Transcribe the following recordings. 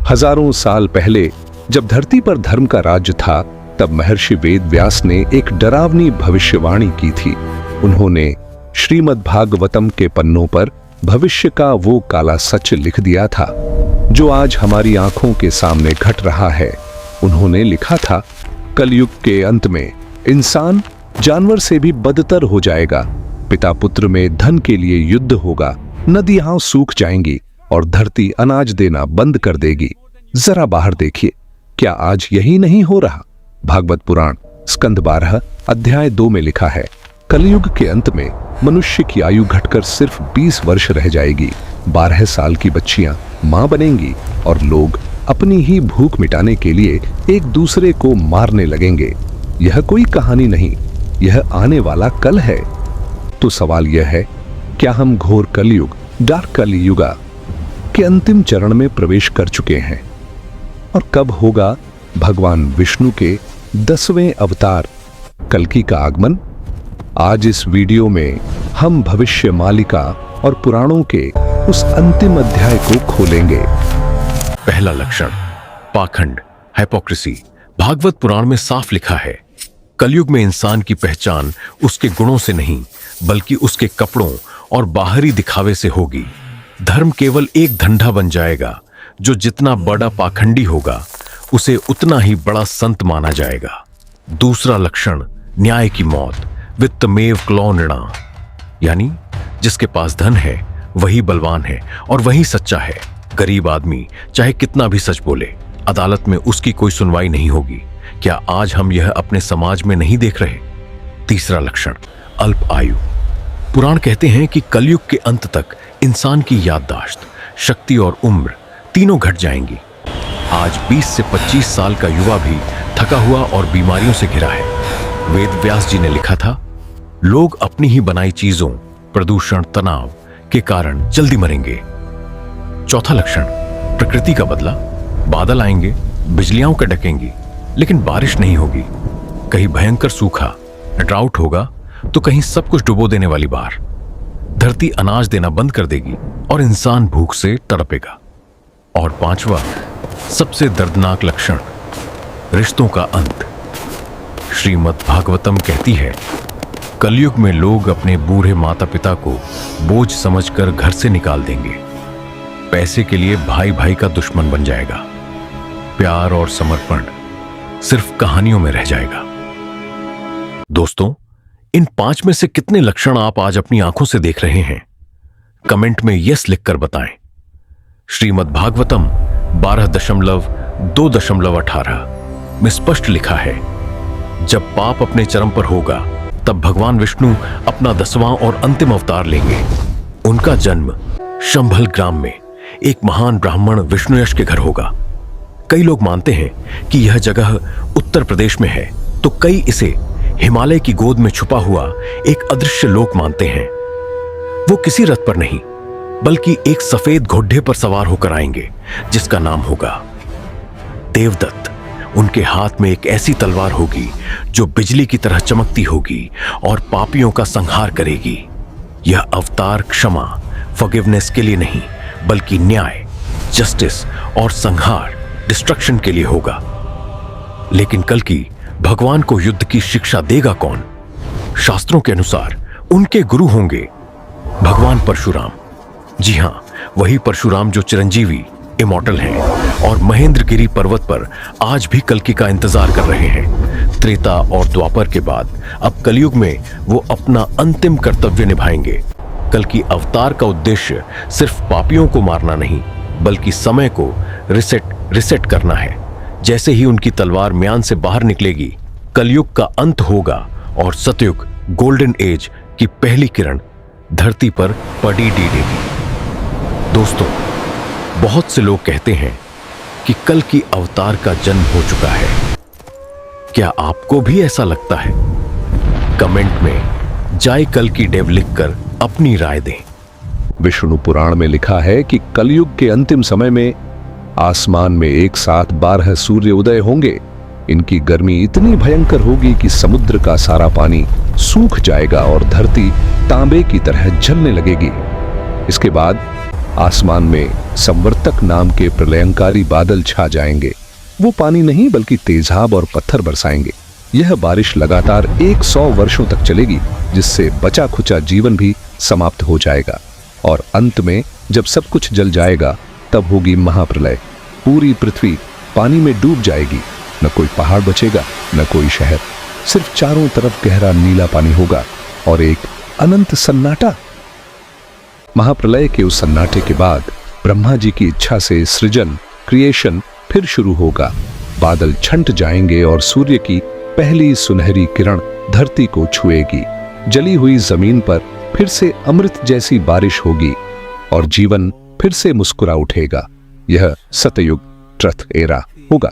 हजारों साल पहले जब धरती पर धर्म का राज्य था, तब महर्षि वेद व्यास ने एक डरावनी भविष्यवाणी की थी। उन्होंने श्रीमद् भागवतम के पन्नों पर भविष्य का वो काला सच लिख दिया था जो आज हमारी आंखों के सामने घट रहा है। उन्होंने लिखा था, कलयुग के अंत में इंसान जानवर से भी बदतर हो जाएगा। पिता पुत्र में धन के लिए युद्ध होगा, नदियां सूख जाएंगी और धरती अनाज देना बंद कर देगी। जरा बाहर देखिए, क्या आज यही नहीं हो रहा? भागवत पुराण स्कंद 12 अध्याय 2 में लिखा है, कलयुग के अंत में मनुष्य की आयु घटकर सिर्फ 20 वर्ष रह जाएगी। 12 साल की बच्चियां मां बनेंगी और लोग अपनी ही भूख मिटाने के लिए एक दूसरे को मारने लगेंगे। यह कोई कहानी नहीं, यह आने वाला कल है। तो सवाल यह है, क्या हम घोर कलयुग, डार्क कलियुगा के अंतिम चरण में प्रवेश कर चुके हैं? और कब होगा भगवान विष्णु के 10वें अवतार कल्कि का आगमन? आज इस वीडियो में हम भविष्य मालिका और पुराणों के उस अंतिम अध्याय को खोलेंगे। पहला लक्षण, पाखंड, हाइपोक्रेसी। भागवत पुराण में साफ लिखा है, कलयुग में इंसान की पहचान उसके गुणों से नहीं बल्कि उसके कपड़ों और बाहरी दिखावे से होगी। धर्म केवल एक धंधा बन जाएगा। जो जितना बड़ा पाखंडी होगा उसे उतना ही बड़ा संत माना जाएगा। दूसरा लक्षण, न्याय की मौत। वित्तमेव क्लो नृणा, यानी जिसके पास धन है वही बलवान है और वही सच्चा है। गरीब आदमी चाहे कितना भी सच बोले, अदालत में उसकी कोई सुनवाई नहीं होगी। क्या आज हम यह अपने समाज में नहीं देख रहे? तीसरा लक्षण, अल्प आयु। पुराण कहते हैं कि कलयुग के अंत तक इंसान की याददाश्त, शक्ति और उम्र तीनों घट जाएंगी। आज 20 से 25 साल का युवा भी थका हुआ और बीमारियों से घिरा है। वेद व्यास जी ने लिखा था, लोग अपनी ही बनाई चीजों, प्रदूषण, तनाव के कारण जल्दी मरेंगे। चौथा लक्षण, प्रकृति का बदला। बादल आएंगे, बिजलियां कड़केंगी, लेकिन बारिश नहीं होगी। कहीं भयंकर सूखा, ड्राउट होगा, तो कहीं सब कुछ डुबो देने वाली बाढ़। धरती अनाज देना बंद कर देगी और इंसान भूख से तड़पेगा। और पांचवा, सबसे दर्दनाक लक्षण, रिश्तों का अंत। श्रीमद् भागवतम कहती है, कलयुग में लोग अपने बूढ़े माता पिता को बोझ समझकर घर से निकाल देंगे। पैसे के लिए भाई भाई का दुश्मन बन जाएगा। प्यार और समर्पण सिर्फ कहानियों में रह जाएगा। दोस्तों, इन 5 में से कितने लक्षण आप आज अपनी आंखों से देख रहे हैं? कमेंट में यस लिखकर बताएं। श्रीमद् भागवतम 12.2.18 में स्पष्ट लिखा है, जब पाप अपने चरम पर होगा तब भगवान विष्णु अपना 10वां और अंतिम अवतार लेंगे। उनका जन्म शंभल ग्राम में एक महान ब्राह्मण विष्णुयश के घर होगा। कई लोग मानते हैं कि यह जगह उत्तर प्रदेश में है, तो कई इसे हिमालय की गोद में छुपा हुआ एक अदृश्य लोक मानते हैं। वो किसी रथ पर नहीं बल्कि एक सफेद घोड़े पर सवार होकर आएंगे जिसका नाम होगा देवदत्त। उनके हाथ में एक ऐसी तलवार होगी जो बिजली की तरह चमकती होगी और पापियों का संहार करेगी। यह अवतार क्षमा, फॉरगिवनेस के लिए नहीं बल्कि न्याय, जस्टिस और संहार, डिस्ट्रक्शन के लिए होगा। लेकिन कल्कि भगवान को युद्ध की शिक्षा देगा कौन? शास्त्रों के अनुसार उनके गुरु होंगे भगवान परशुराम। जी हां, वही परशुराम जो चिरंजीवी, इमॉर्टल हैं और महेंद्रगिरी पर्वत पर आज भी कल्कि का इंतजार कर रहे हैं। त्रेता और द्वापर के बाद अब कलयुग में वो अपना अंतिम कर्तव्य निभाएंगे। कल्कि अवतार का उद्देश्य सिर्फ पापियों को मारना नहीं बल्कि समय को रिसेट करना है। जैसे ही उनकी तलवार म्यान से बाहर निकलेगी, कलयुग का अंत होगा और सतयुग, गोल्डन एज की पहली किरण धरती पर पड़ी डीडेगी। दोस्तों, बहुत से लोग कहते हैं कि कल्कि अवतार का जन्म हो चुका है। क्या आपको भी ऐसा लगता है? कमेंट में जय कल्कि डेव लिखकर अपनी राय दें। विष्णु पुराण में लिखा है कि कलयुग के अंतिम समय में आसमान में एक साथ 12 सूर्य उदय होंगे। इनकी गर्मी इतनी भयंकर होगी कि समुद्र का सारा पानी सूख जाएगा और धरती तांबे की तरह जलने लगेगी। इसके बाद आसमान में संवर्तक नाम के प्रलयंकारी बादल छा जाएंगे। वो पानी नहीं बल्कि तेजाब और पत्थर बरसाएंगे। यह बारिश लगातार 100 वर्षों तक चलेगी, जिससे बचा खुचा जीवन भी समाप्त हो जाएगा। और अंत में जब सब कुछ जल जाएगा तब होगी महाप्रलय। पूरी पृथ्वी पानी में डूब जाएगी। न कोई पहाड़ बचेगा, न कोई शहर। सिर्फ चारों तरफ गहरा नीला पानी होगा और एक अनंत सन्नाटा। महाप्रलय के उस सन्नाटे के बाद ब्रह्मा जी की इच्छा से सृजन, क्रिएशन फिर शुरू होगा। बादल छंट जाएंगे और सूर्य की पहली सुनहरी किरण धरती को छुएगी। जली हुई जमीन पर फिर से अमृत जैसी बारिश होगी और जीवन फिर से मुस्कुरा उठेगा। यह सतयुग ट्रथ एरा होगा,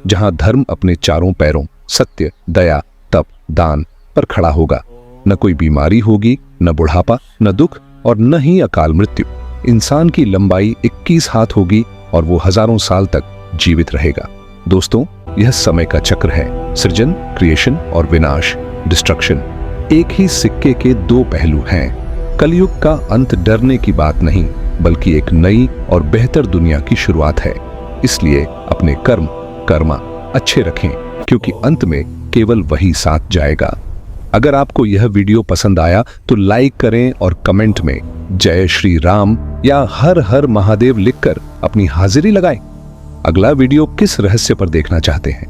जहां धर्म अपने चारों पैरों सत्य, दया, तप, दान पर खड़ा होगा। न कोई बीमारी होगी, न बुढ़ापा, न दुख और न ही अकाल मृत्यु। इंसान की लंबाई 21 हाथ होगी और वो हजारों साल तक जीवित रहेगा। दोस्तों, यह समय का चक्र है। सृजन, क्रिएशन और विनाश, डिस्ट्रक्शन, एक ही सिक्के के दो पहलू हैं। कलयुग का अंत डरने की बात नहीं, बल्कि एक नई और बेहतर दुनिया की शुरुआत है। इसलिए अपने कर्मा अच्छे रखें, क्योंकि अंत में केवल वही साथ जाएगा। अगर आपको यह वीडियो पसंद आया तो लाइक करें और कमेंट में जय श्री राम या हर हर महादेव लिखकर अपनी हाजिरी लगाएं। अगला वीडियो किस रहस्य पर देखना चाहते हैं,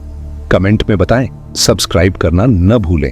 कमेंट में बताएं। सब्सक्राइब करना न भूलें।